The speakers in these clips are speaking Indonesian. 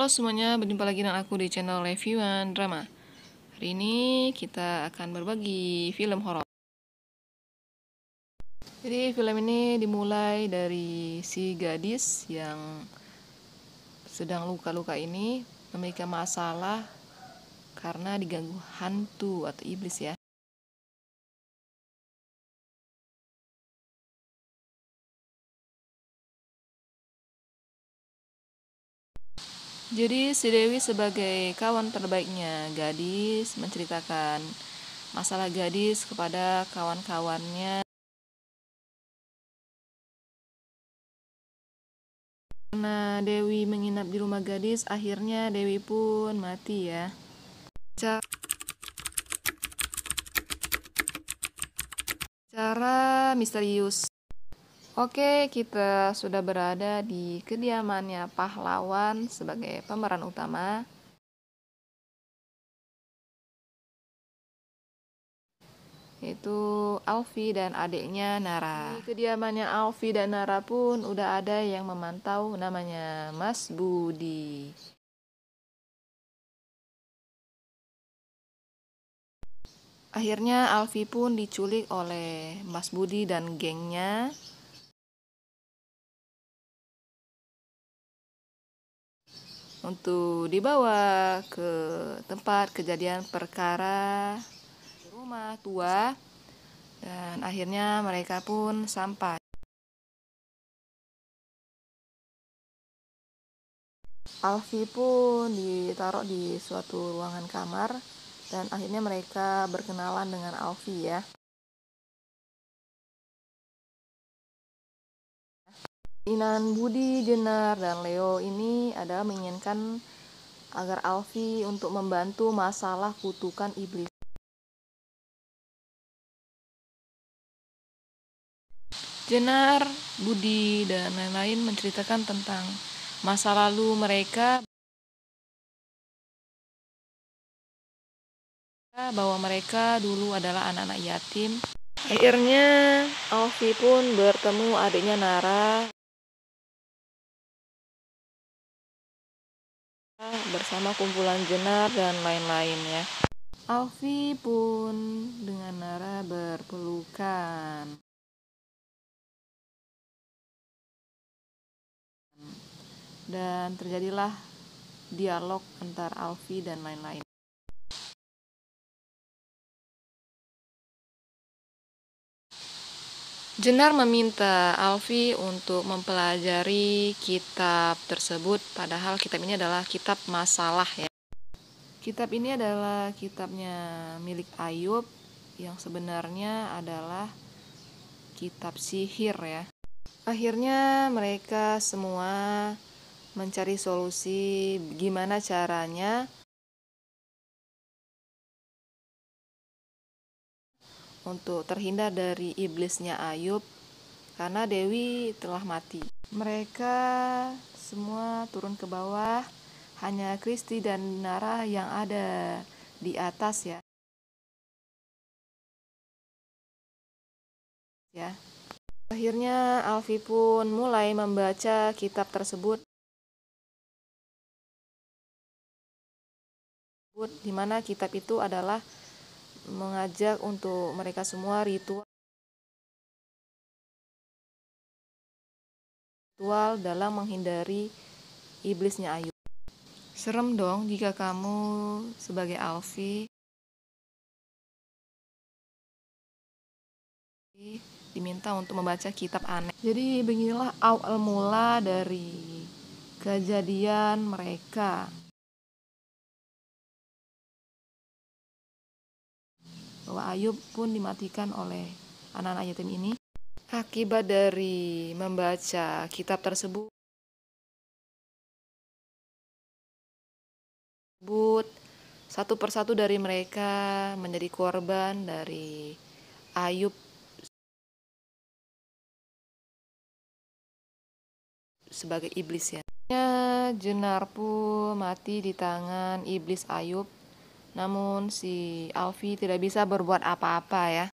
Halo semuanya, berjumpa lagi dengan aku di channel Reviewan Drama. Hari ini kita akan berbagi film horor. Jadi film ini dimulai dari si gadis yang sedang luka-luka ini memiliki masalah karena diganggu hantu atau iblis ya. Jadi si Dewi sebagai kawan terbaiknya gadis menceritakan masalah gadis kepada kawan-kawannya. Karena Dewi menginap di rumah gadis, akhirnya Dewi pun mati ya. Cara misterius. Oke, kita sudah berada di kediamannya pahlawan sebagai pemeran utama. Yaitu Alfi dan adiknya Nara. Di kediamannya Alfi dan Nara pun udah ada yang memantau, namanya Mas Budi. Akhirnya Alfi pun diculik oleh Mas Budi dan gengnya. Untuk dibawa ke tempat kejadian perkara rumah tua, dan akhirnya mereka pun sampai. Alfi pun ditaruh di suatu ruangan kamar dan akhirnya mereka berkenalan dengan Alfi ya. Keinginan Budi, Jenar, dan Leo ini adalah menginginkan agar Alfi untuk membantu masalah kutukan iblis. Jenar, Budi, dan lain-lain menceritakan tentang masa lalu mereka, bahwa mereka dulu adalah anak-anak yatim. Akhirnya Alfi pun bertemu adiknya Nara bersama kumpulan Jenar dan lain-lain ya. Alfi pun dengan Nara berpelukan. Dan terjadilah dialog antar Alfi dan lain-lain. Jenar meminta Alfi untuk mempelajari kitab tersebut, padahal kitab ini adalah kitab masalah ya. Kitab ini adalah kitabnya milik Ayub yang sebenarnya adalah kitab sihir ya. Akhirnya mereka semua mencari solusi gimana caranya untuk terhindar dari iblisnya Ayub karena Dewi telah mati. Mereka semua turun ke bawah, hanya Kristi dan Nara yang ada di atas ya. Akhirnya Alfi pun mulai membaca kitab tersebut, di mana kitab itu adalah mengajak untuk mereka semua ritual dalam menghindari iblisnya Ayub. Serem dong jika kamu sebagai Alfi diminta untuk membaca kitab aneh. Jadi beginilah awal mula dari kejadian mereka, bahwa Ayub pun dimatikan oleh anak-anak yatim ini akibat dari membaca kitab tersebut. Satu persatu dari mereka menjadi korban dari Ayub sebagai iblis ya. Jenar pun mati di tangan iblis Ayub. Namun si Alfi tidak bisa berbuat apa-apa ya.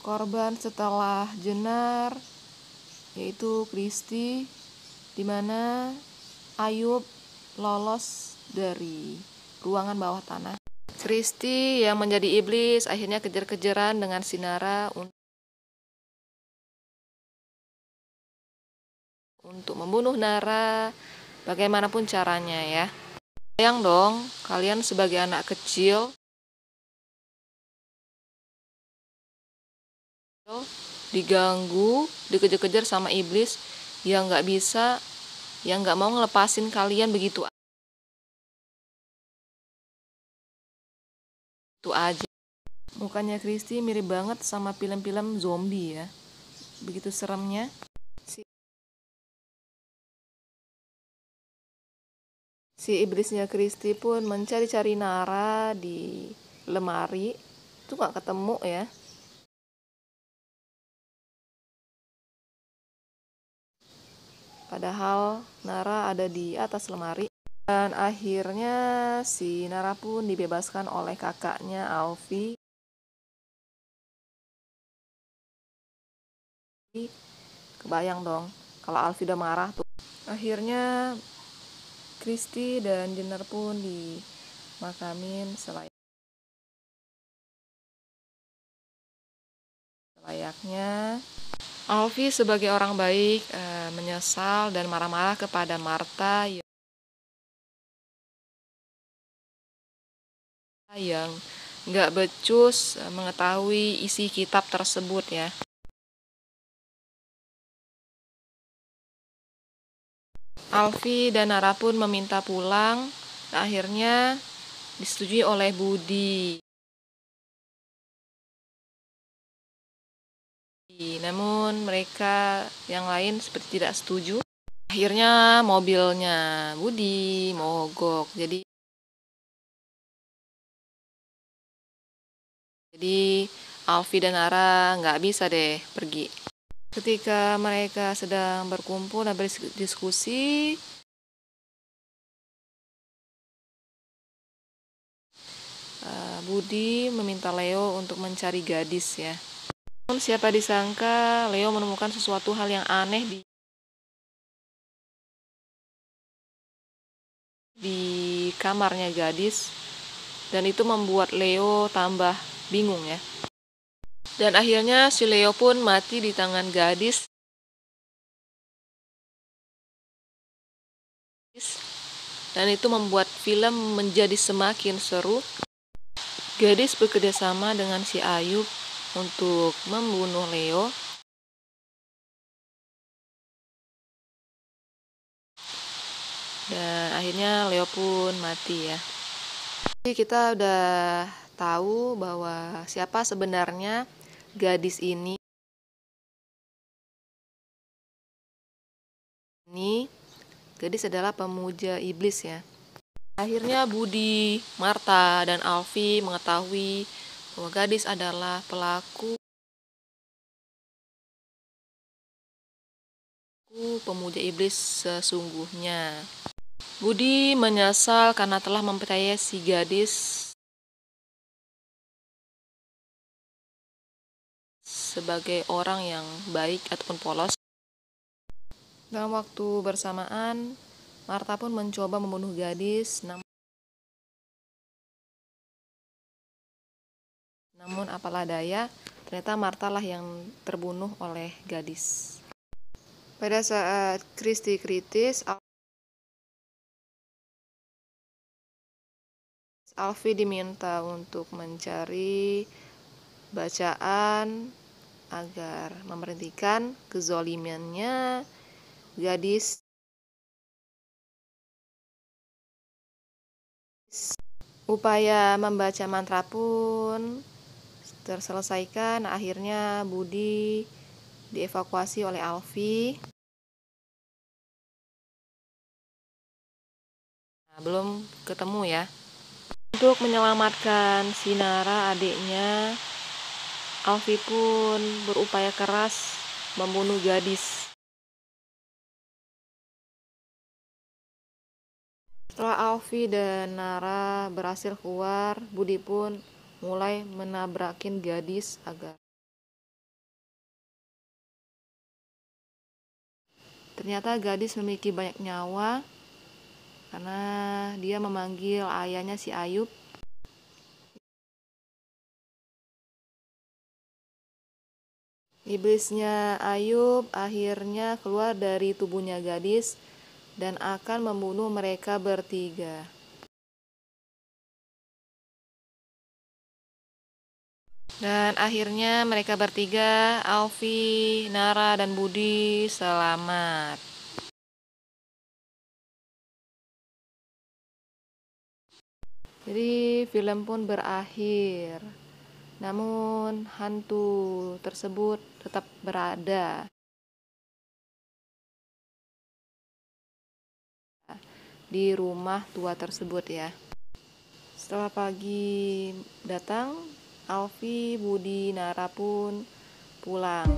Korban setelah Jenar yaitu Kristi, di mana Ayub lolos dari ruangan bawah tanah. Kristi yang menjadi iblis akhirnya kejar-kejaran dengan si Nara untuk membunuh Nara bagaimanapun caranya ya. Bayang dong, kalian sebagai anak kecil diganggu, dikejar-kejar sama iblis yang nggak bisa, yang nggak mau ngelepasin kalian begitu itu aja. Mukanya Kristi mirip banget sama film-film zombie ya, begitu seremnya. Si iblisnya Kristi pun mencari-cari Nara di lemari, itu nggak ketemu ya. Padahal Nara ada di atas lemari. Dan akhirnya si Nara pun dibebaskan oleh kakaknya Alfie. Kebayang dong kalau Alfie udah marah tuh. Akhirnya Kristi dan Jenner pun dimakamin selayaknya. Alfie sebagai orang baik menyesal dan marah-marah kepada Martha yang nggak becus mengetahui isi kitab tersebut ya. Alfie dan Nara pun meminta pulang. Akhirnya disetujui oleh Budi. Namun mereka yang lain seperti tidak setuju. Akhirnya mobilnya Budi mogok. Jadi Alfie dan Nara nggak bisa deh pergi. Ketika mereka sedang berkumpul dan berdiskusi, Budi meminta Leo untuk mencari gadis ya. Namun siapa disangka Leo menemukan sesuatu hal yang aneh di kamarnya gadis, dan itu membuat Leo tambah bingung ya. Dan akhirnya si Leo pun mati di tangan gadis. Dan itu membuat film menjadi semakin seru. Gadis bekerjasama dengan si Ayub untuk membunuh Leo. Dan akhirnya Leo pun mati ya. Jadi kita udah tahu bahwa siapa sebenarnya gadis ini. Gadis adalah pemuja iblis ya. Akhirnya Budi, Martha, dan Alfie mengetahui bahwa gadis adalah pelaku pemuja iblis sesungguhnya. Budi menyesal karena telah mempercayai si gadis sebagai orang yang baik ataupun polos. Dalam waktu bersamaan, Martha pun mencoba membunuh gadis, namun apalah daya, ternyata Martha lah yang terbunuh oleh gadis. Pada saat Kristi kritis, Alfie diminta untuk mencari bacaan agar memberhentikan kezolimannya gadis. Upaya membaca mantra pun terselesaikan. Akhirnya Budi dievakuasi oleh Alfie. Nah, belum ketemu ya. Untuk menyelamatkan si Nara adiknya, Alfie pun berupaya keras membunuh gadis. Setelah Alfie dan Nara berhasil keluar, Budi pun mulai menabrakin gadis agar Ternyata gadis memiliki banyak nyawa karena dia memanggil ayahnya si Ayub. Iblisnya Ayub akhirnya keluar dari tubuhnya gadis dan akan membunuh mereka bertiga. Dan akhirnya mereka bertiga, Alfi, Nara, dan Budi, selamat. Jadi film pun berakhir. Namun hantu tersebut tetap berada di rumah tua tersebut ya. Setelah pagi datang, Alfi, Budi, Nara pun pulang.